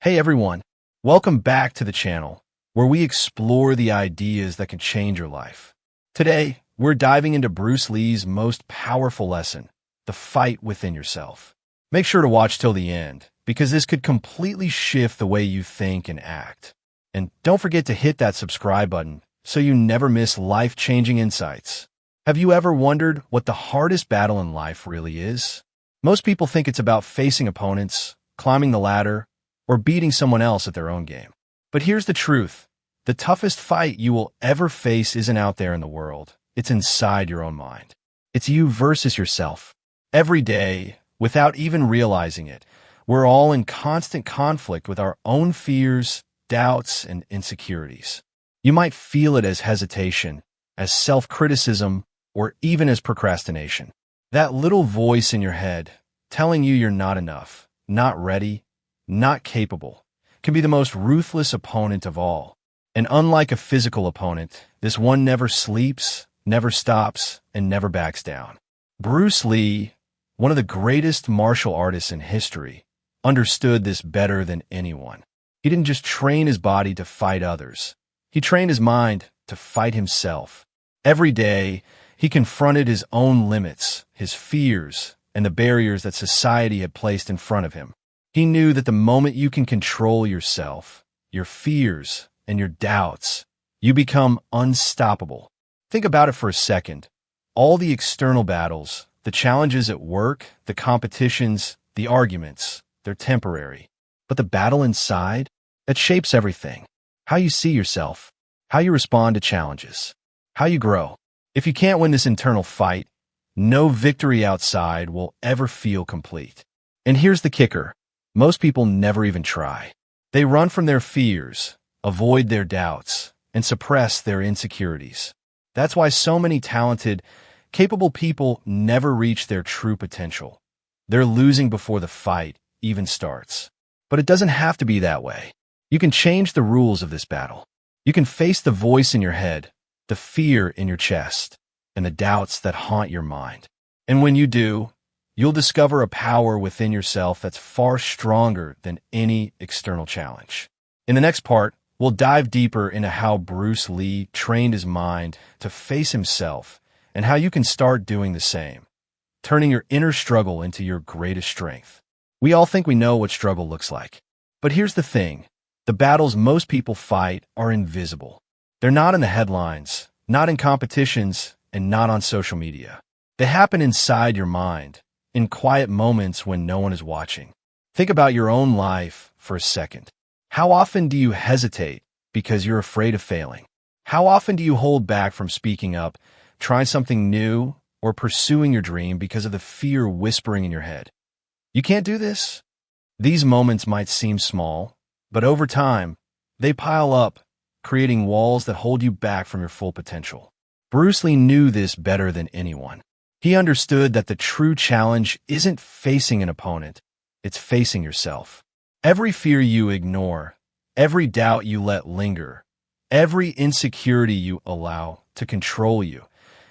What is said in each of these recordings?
Hey everyone, welcome back to the channel, where we explore the ideas that can change your life. Today, we're diving into Bruce Lee's most powerful lesson, the fight within yourself. Make sure to watch till the end, because this could completely shift the way you think and act. And don't forget to hit that subscribe button so you never miss life-changing insights. Have you ever wondered what the hardest battle in life really is? Most people think it's about facing opponents, climbing the ladder, or beating someone else at their own game. But here's the truth. The toughest fight you will ever face isn't out there in the world. It's inside your own mind. It's you versus yourself. Every day, without even realizing it, we're all in constant conflict with our own fears, doubts, and insecurities. You might feel it as hesitation, as self-criticism, or even as procrastination. That little voice in your head telling you you're not enough, not ready, not capable, can be the most ruthless opponent of all. And unlike a physical opponent, this one never sleeps, never stops, and never backs down. Bruce Lee, one of the greatest martial artists in history, understood this better than anyone. He didn't just train his body to fight others. He trained his mind to fight himself. Every day, he confronted his own limits, his fears, and the barriers that society had placed in front of him. He knew that the moment you can control yourself, your fears, and your doubts, you become unstoppable. Think about it for a second. All the external battles, the challenges at work, the competitions, the arguments, they're temporary. But the battle inside, that shapes everything. How you see yourself, how you respond to challenges, how you grow. If you can't win this internal fight, no victory outside will ever feel complete. And here's the kicker. Most people never even try. They run from their fears, avoid their doubts, and suppress their insecurities. That's why so many talented, capable people never reach their true potential. They're losing before the fight even starts. But it doesn't have to be that way. You can change the rules of this battle. You can face the voice in your head, the fear in your chest, and the doubts that haunt your mind. And when you do, you'll discover a power within yourself that's far stronger than any external challenge. In the next part, we'll dive deeper into how Bruce Lee trained his mind to face himself and how you can start doing the same, turning your inner struggle into your greatest strength. We all think we know what struggle looks like. But here's the thing. The battles most people fight are invisible. They're not in the headlines, not in competitions, and not on social media. They happen inside your mind, in quiet moments when no one is watching. Think about your own life for a second. How often do you hesitate because you're afraid of failing? How often do you hold back from speaking up, trying something new, or pursuing your dream because of the fear whispering in your head? You can't do this? These moments might seem small, but over time, they pile up, creating walls that hold you back from your full potential. Bruce Lee knew this better than anyone. He understood that the true challenge isn't facing an opponent, it's facing yourself. Every fear you ignore, every doubt you let linger, every insecurity you allow to control you,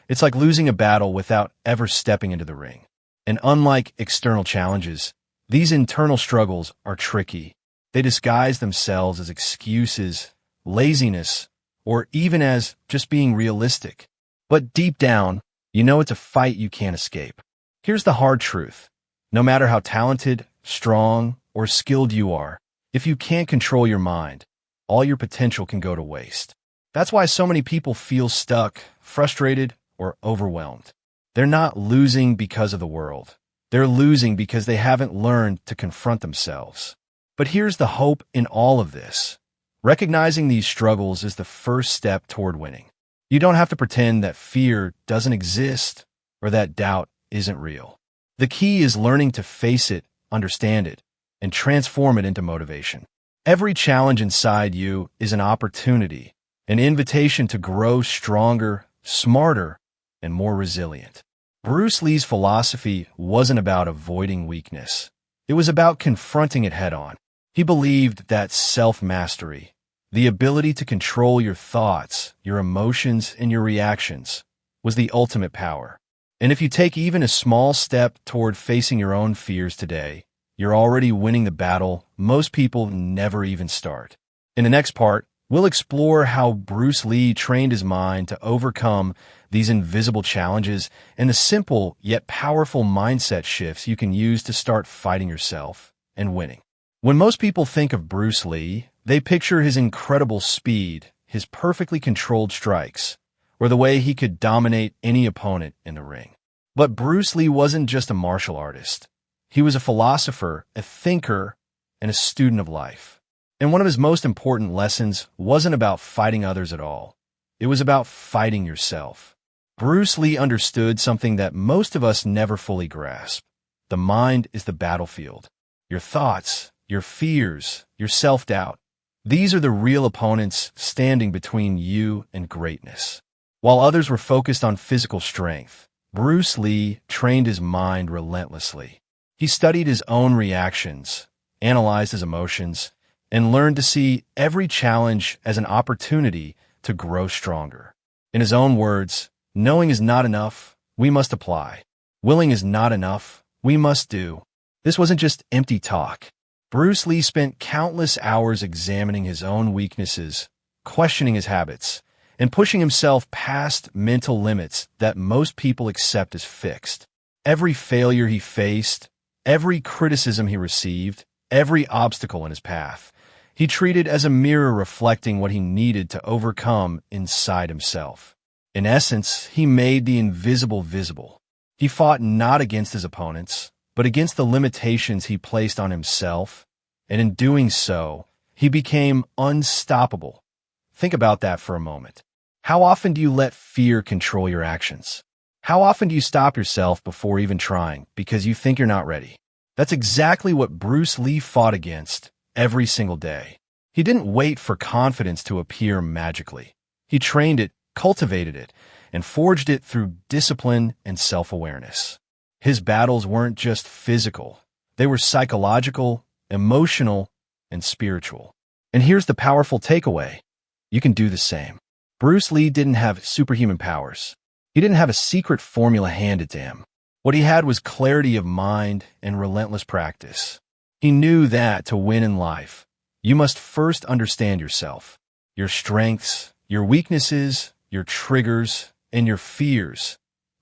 it's like losing a battle without ever stepping into the ring. And unlike external challenges, these internal struggles are tricky. They disguise themselves as excuses, laziness, or even as just being realistic. But deep down, you know it's a fight you can't escape. Here's the hard truth. No matter how talented, strong, or skilled you are, if you can't control your mind, all your potential can go to waste. That's why so many people feel stuck, frustrated, or overwhelmed. They're not losing because of the world. They're losing because they haven't learned to confront themselves. But here's the hope in all of this. Recognizing these struggles is the first step toward winning. You don't have to pretend that fear doesn't exist or that doubt isn't real. The key is learning to face it, understand it, and transform it into motivation. Every challenge inside you is an opportunity, an invitation to grow stronger, smarter, and more resilient. Bruce Lee's philosophy wasn't about avoiding weakness. It was about confronting it head-on. He believed that self-mastery, the ability to control your thoughts, your emotions, and your reactions, was the ultimate power. And if you take even a small step toward facing your own fears today, you're already winning the battle most people never even start. In the next part, we'll explore how Bruce Lee trained his mind to overcome these invisible challenges and the simple yet powerful mindset shifts you can use to start fighting yourself and winning. When most people think of Bruce Lee, they picture his incredible speed, his perfectly controlled strikes, or the way he could dominate any opponent in the ring. But Bruce Lee wasn't just a martial artist. He was a philosopher, a thinker, and a student of life. And one of his most important lessons wasn't about fighting others at all. It was about fighting yourself. Bruce Lee understood something that most of us never fully grasp. The mind is the battlefield. Your thoughts, your fears, your self-doubt. These are the real opponents standing between you and greatness. While others were focused on physical strength, Bruce Lee trained his mind relentlessly. He studied his own reactions, analyzed his emotions, and learned to see every challenge as an opportunity to grow stronger. In his own words, knowing is not enough, we must apply. Willing is not enough, we must do. This wasn't just empty talk. Bruce Lee spent countless hours examining his own weaknesses, questioning his habits, and pushing himself past mental limits that most people accept as fixed. Every failure he faced, every criticism he received, every obstacle in his path, he treated as a mirror reflecting what he needed to overcome inside himself. In essence, he made the invisible visible. He fought not against his opponents, but against the limitations he placed on himself, and in doing so, he became unstoppable. Think about that for a moment. How often do you let fear control your actions? How often do you stop yourself before even trying because you think you're not ready? That's exactly what Bruce Lee fought against every single day. He didn't wait for confidence to appear magically. He trained it, cultivated it, and forged it through discipline and self-awareness. His battles weren't just physical. They were psychological, emotional, and spiritual. And here's the powerful takeaway. You can do the same. Bruce Lee didn't have superhuman powers. He didn't have a secret formula handed to him. What he had was clarity of mind and relentless practice. He knew that to win in life, you must first understand yourself, your strengths, your weaknesses, your triggers, and your fears.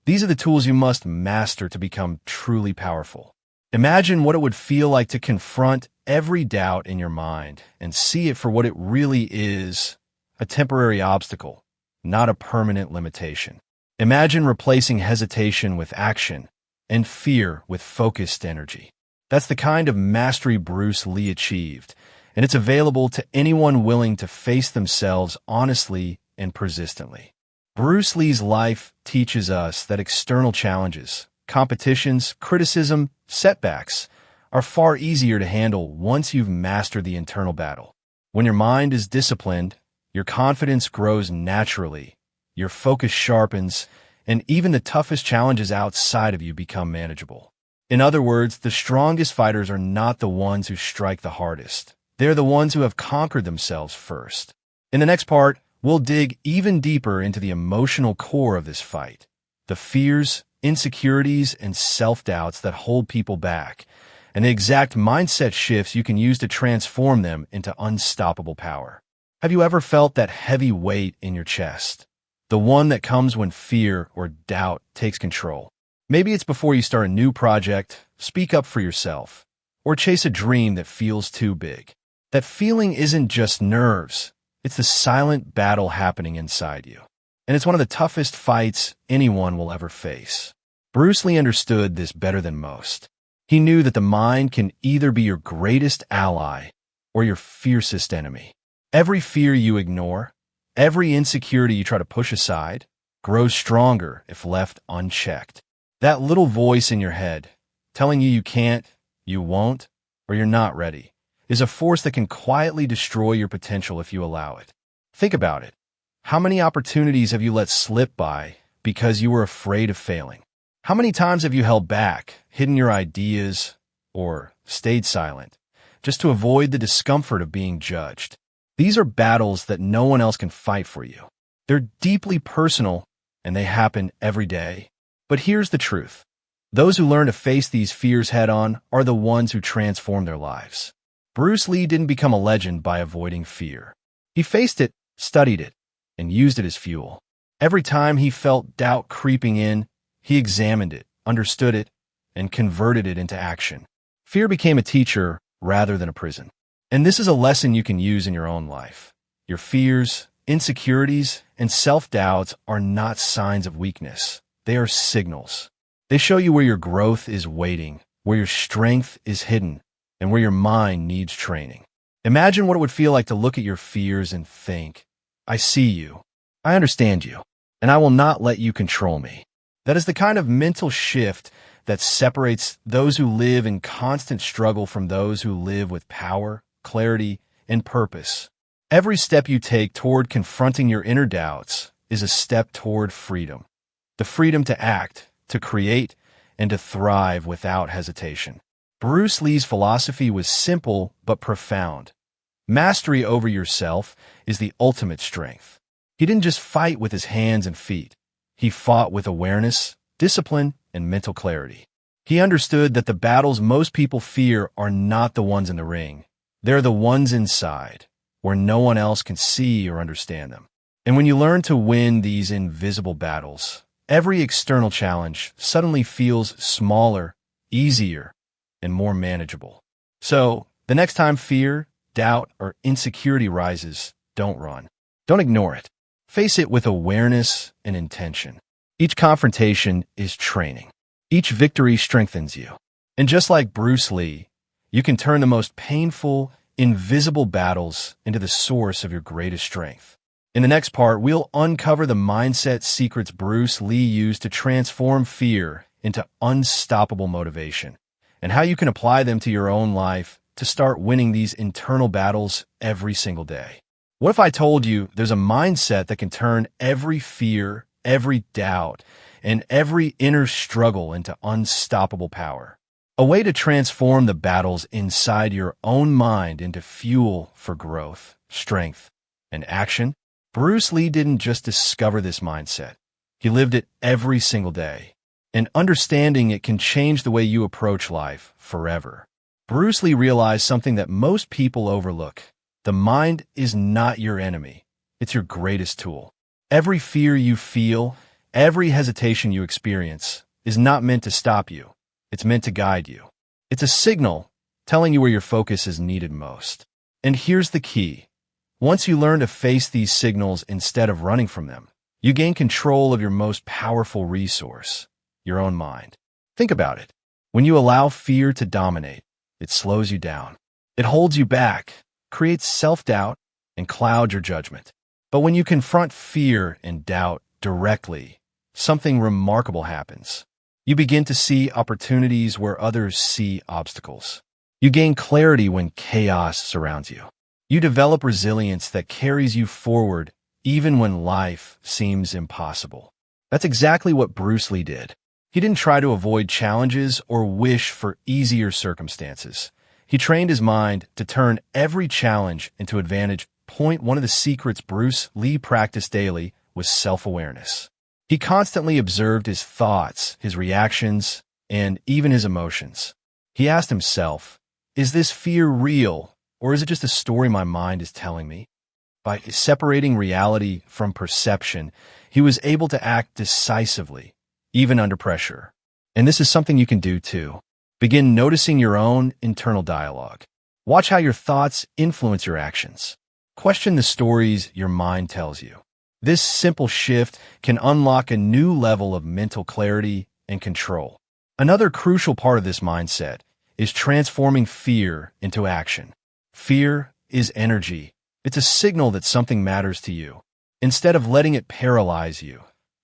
These are the tools you must master to become truly powerful. Imagine what it would feel like to confront every doubt in your mind and see it for what it really is, a temporary obstacle, not a permanent limitation. Imagine replacing hesitation with action and fear with focused energy. That's the kind of mastery Bruce Lee achieved, and it's available to anyone willing to face themselves honestly and persistently. Bruce Lee's life teaches us that external challenges, competitions, criticism, setbacks are far easier to handle once you've mastered the internal battle. When your mind is disciplined, your confidence grows naturally, your focus sharpens, and even the toughest challenges outside of you become manageable. In other words, the strongest fighters are not the ones who strike the hardest. They're the ones who have conquered themselves first. In the next part, we'll dig even deeper into the emotional core of this fight, the fears, insecurities, and self-doubts that hold people back, and the exact mindset shifts you can use to transform them into unstoppable power. Have you ever felt that heavy weight in your chest? The one that comes when fear or doubt takes control. Maybe it's before you start a new project, speak up for yourself, or chase a dream that feels too big. That feeling isn't just nerves. It's the silent battle happening inside you. And it's one of the toughest fights anyone will ever face. Bruce Lee understood this better than most. He knew that the mind can either be your greatest ally or your fiercest enemy. Every fear you ignore, every insecurity you try to push aside, grows stronger if left unchecked. That little voice in your head, telling you can't, you won't, or you're not ready, is a force that can quietly destroy your potential if you allow it. Think about it. How many opportunities have you let slip by because you were afraid of failing? How many times have you held back, hidden your ideas, or stayed silent, just to avoid the discomfort of being judged? These are battles that no one else can fight for you. They're deeply personal, and they happen every day. But here's the truth. Those who learn to face these fears head-on are the ones who transform their lives. Bruce Lee didn't become a legend by avoiding fear. He faced it, studied it, and used it as fuel. Every time he felt doubt creeping in, he examined it, understood it, and converted it into action. Fear became a teacher rather than a prison. And this is a lesson you can use in your own life. Your fears, insecurities, and self-doubts are not signs of weakness. They are signals. They show you where your growth is waiting, where your strength is hidden, and where your mind needs training. Imagine what it would feel like to look at your fears and think, I see you, I understand you, and I will not let you control me. That is the kind of mental shift that separates those who live in constant struggle from those who live with power, clarity, and purpose. Every step you take toward confronting your inner doubts is a step toward freedom. The freedom to act, to create, and to thrive without hesitation. Bruce Lee's philosophy was simple but profound. Mastery over yourself is the ultimate strength. He didn't just fight with his hands and feet. He fought with awareness, discipline, and mental clarity. He understood that the battles most people fear are not the ones in the ring. They're the ones inside, where no one else can see or understand them. And when you learn to win these invisible battles, every external challenge suddenly feels smaller, easier, and more manageable. So, the next time fear, doubt, or insecurity rises, don't run. Don't ignore it. Face it with awareness and intention. Each confrontation is training. Each victory strengthens you. And just like Bruce Lee, you can turn the most painful, invisible battles into the source of your greatest strength. In the next part, we'll uncover the mindset secrets Bruce Lee used to transform fear into unstoppable motivation, and how you can apply them to your own life to start winning these internal battles every single day. What if I told you there's a mindset that can turn every fear, every doubt, and every inner struggle into unstoppable power? A way to transform the battles inside your own mind into fuel for growth, strength, and action? Bruce Lee didn't just discover this mindset. He lived it every single day. And understanding it can change the way you approach life forever. Bruce Lee realized something that most people overlook. The mind is not your enemy. It's your greatest tool. Every fear you feel, every hesitation you experience is not meant to stop you. It's meant to guide you. It's a signal telling you where your focus is needed most. And here's the key. Once you learn to face these signals instead of running from them, you gain control of your most powerful resource, your own mind. Think about it. When you allow fear to dominate, it slows you down. It holds you back, creates self-doubt, and clouds your judgment. But when you confront fear and doubt directly, something remarkable happens. You begin to see opportunities where others see obstacles. You gain clarity when chaos surrounds you. You develop resilience that carries you forward even when life seems impossible. That's exactly what Bruce Lee did. He didn't try to avoid challenges or wish for easier circumstances. He trained his mind to turn every challenge into advantage. One of the secrets Bruce Lee practiced daily was self-awareness. He constantly observed his thoughts, his reactions, and even his emotions. He asked himself, is this fear real, or is it just a story my mind is telling me? By separating reality from perception, he was able to act decisively, even under pressure. And this is something you can do too. Begin noticing your own internal dialogue. Watch how your thoughts influence your actions. Question the stories your mind tells you. This simple shift can unlock a new level of mental clarity and control. Another crucial part of this mindset is transforming fear into action. Fear is energy. It's a signal that something matters to you. Instead of letting it paralyze you,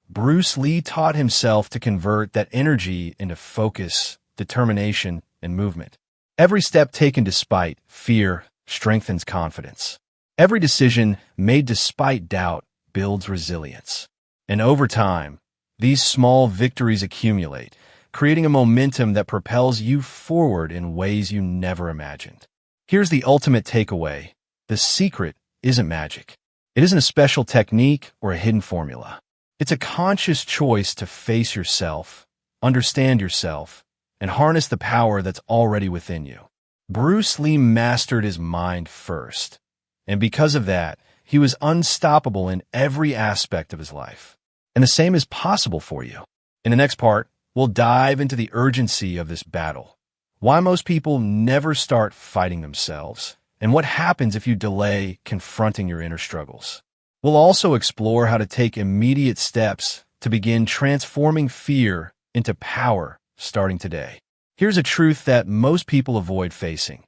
Bruce Lee taught himself to convert that energy into focus, determination, and movement. Every step taken despite fear strengthens confidence. Every decision made despite doubt builds resilience. And over time, these small victories accumulate, creating a momentum that propels you forward in ways you never imagined. Here's the ultimate takeaway. The secret isn't magic. It isn't a special technique or a hidden formula. It's a conscious choice to face yourself, understand yourself, and harness the power that's already within you. Bruce Lee mastered his mind first, and because of that, he was unstoppable in every aspect of his life. And the same is possible for you. In the next part, we'll dive into the urgency of this battle, why most people never start fighting themselves, and what happens if you delay confronting your inner struggles. We'll also explore how to take immediate steps to begin transforming fear into power starting today. Here's a truth that most people avoid facing.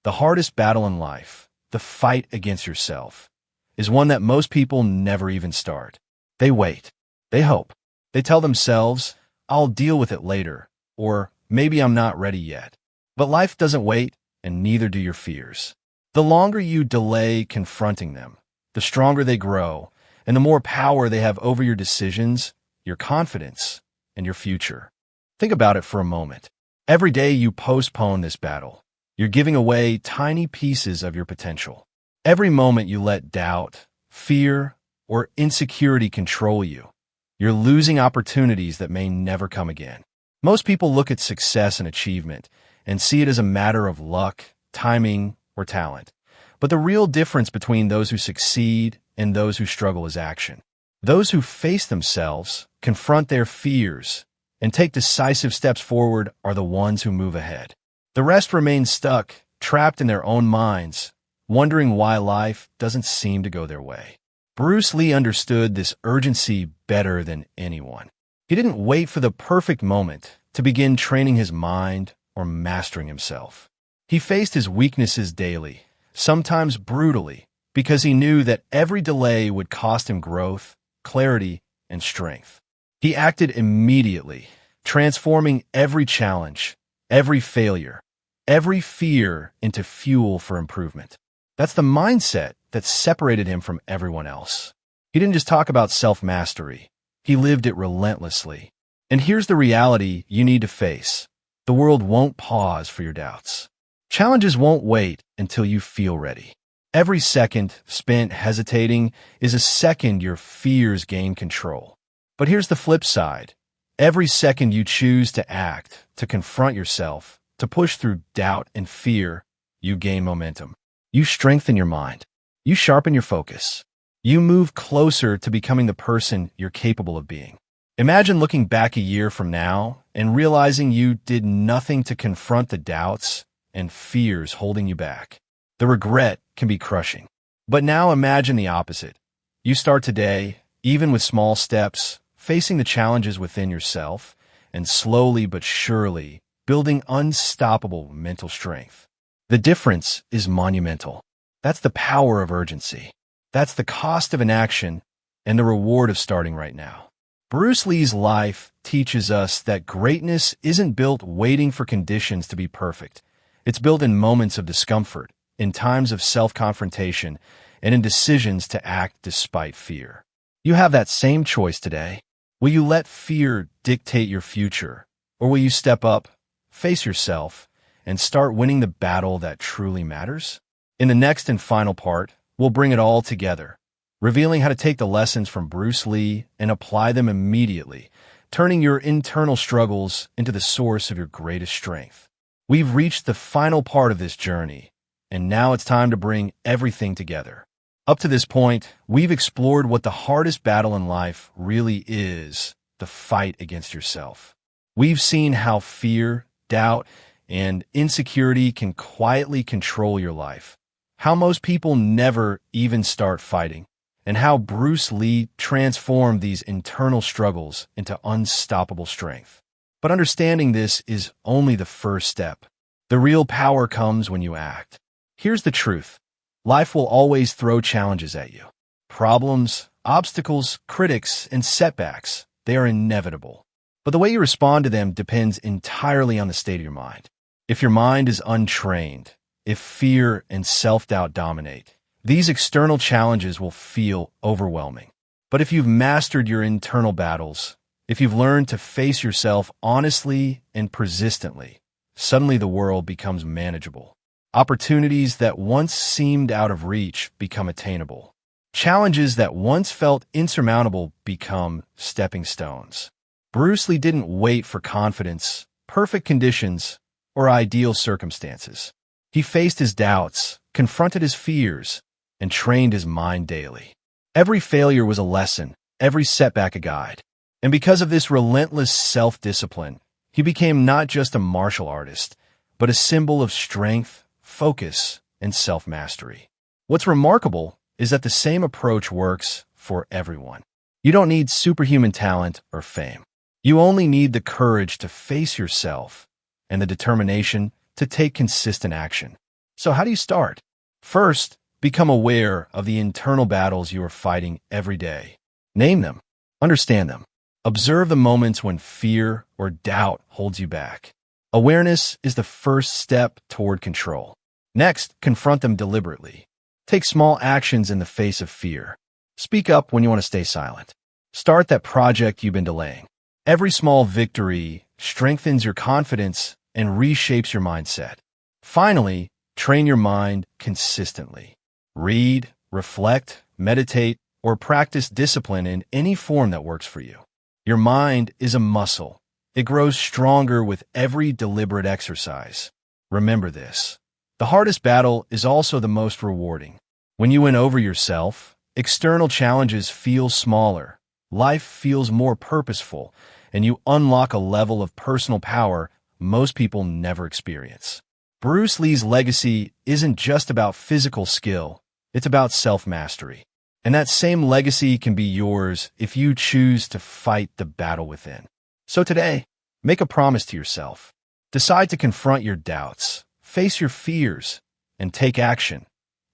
The hardest battle in life, the fight against yourself, is one that most people never even start. They wait. They hope. They tell themselves, I'll deal with it later, or maybe I'm not ready yet. But life doesn't wait, and neither do your fears. The longer you delay confronting them, the stronger they grow, and the more power they have over your decisions, your confidence, and your future. Think about it for a moment. Every day you postpone this battle, you're giving away tiny pieces of your potential. Every moment you let doubt, fear, or insecurity control you, you're losing opportunities that may never come again. Most people look at success and achievement and see it as a matter of luck, timing, or talent. But the real difference between those who succeed and those who struggle is action. Those who face themselves, confront their fears, and take decisive steps forward are the ones who move ahead. The rest remain stuck, trapped in their own minds, wondering why life doesn't seem to go their way. Bruce Lee understood this urgency better than anyone. He didn't wait for the perfect moment to begin training his mind or mastering himself. He faced his weaknesses daily, sometimes brutally, because he knew that every delay would cost him growth, clarity, and strength. He acted immediately, transforming every challenge, every failure, every fear into fuel for improvement. That's the mindset that separated him from everyone else. He didn't just talk about self-mastery. He lived it relentlessly. And here's the reality you need to face. The world won't pause for your doubts. Challenges won't wait until you feel ready. Every second spent hesitating is a second your fears gain control. But here's the flip side. Every second you choose to act, to confront yourself, to push through doubt and fear, you gain momentum. You strengthen your mind. You sharpen your focus. You move closer to becoming the person you're capable of being. Imagine looking back a year from now and realizing you did nothing to confront the doubts and fears holding you back. The regret can be crushing. But now imagine the opposite. You start today, even with small steps, facing the challenges within yourself, and slowly but surely building unstoppable mental strength. The difference is monumental. That's the power of urgency. That's the cost of inaction and the reward of starting right now. Bruce Lee's life teaches us that greatness isn't built waiting for conditions to be perfect. It's built in moments of discomfort, in times of self-confrontation, and in decisions to act despite fear. You have that same choice today. Will you let fear dictate your future, or will you step up, face yourself, and start winning the battle that truly matters? In the next and final part, we'll bring it all together, revealing how to take the lessons from Bruce Lee and apply them immediately, turning your internal struggles into the source of your greatest strength. We've reached the final part of this journey, and now it's time to bring everything together. Up to this point, we've explored what the hardest battle in life really is, the fight against yourself. We've seen how fear, doubt, and insecurity can quietly control your life, how most people never even start fighting, and how Bruce Lee transformed these internal struggles into unstoppable strength. But understanding this is only the first step. The real power comes when you act. Here's the truth. Life will always throw challenges at you. Problems, obstacles, critics, and setbacks, they are inevitable. But the way you respond to them depends entirely on the state of your mind. If your mind is untrained, if fear and self-doubt dominate, these external challenges will feel overwhelming. But if you've mastered your internal battles, if you've learned to face yourself honestly and persistently, suddenly the world becomes manageable. Opportunities that once seemed out of reach become attainable. Challenges that once felt insurmountable become stepping stones. Bruce Lee didn't wait for confidence, perfect conditions, or ideal circumstances. He faced his doubts, confronted his fears, and trained his mind daily. Every failure was a lesson, every setback a guide. And because of this relentless self-discipline, he became not just a martial artist, but a symbol of strength, focus, and self-mastery. What's remarkable is that the same approach works for everyone. You don't need superhuman talent or fame. You only need the courage to face yourself and the determination to take consistent action. So how do you start? First, become aware of the internal battles you are fighting every day. Name them. Understand them. Observe the moments when fear or doubt holds you back. Awareness is the first step toward control. Next, confront them deliberately. Take small actions in the face of fear. Speak up when you want to stay silent. Start that project you've been delaying. Every small victory strengthens your confidence and reshapes your mindset. Finally, train your mind consistently. Read, reflect, meditate, or practice discipline in any form that works for you. Your mind is a muscle. It grows stronger with every deliberate exercise. Remember this. The hardest battle is also the most rewarding. When you win over yourself, external challenges feel smaller, life feels more purposeful, and you unlock a level of personal power most people never experience. Bruce Lee's legacy isn't just about physical skill, it's about self-mastery. And that same legacy can be yours if you choose to fight the battle within. So today, make a promise to yourself. Decide to confront your doubts, face your fears, and take action,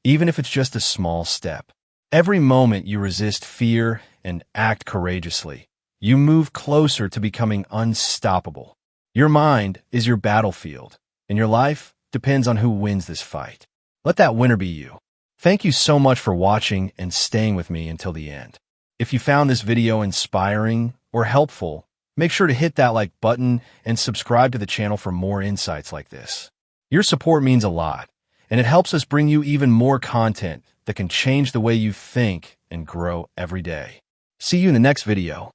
even if it's just a small step. Every moment you resist fear and act courageously, you move closer to becoming unstoppable. Your mind is your battlefield, and your life depends on who wins this fight. Let that winner be you. Thank you so much for watching and staying with me until the end. If you found this video inspiring or helpful, make sure to hit that like button and subscribe to the channel for more insights like this. Your support means a lot, and it helps us bring you even more content that can change the way you think and grow every day. See you in the next video.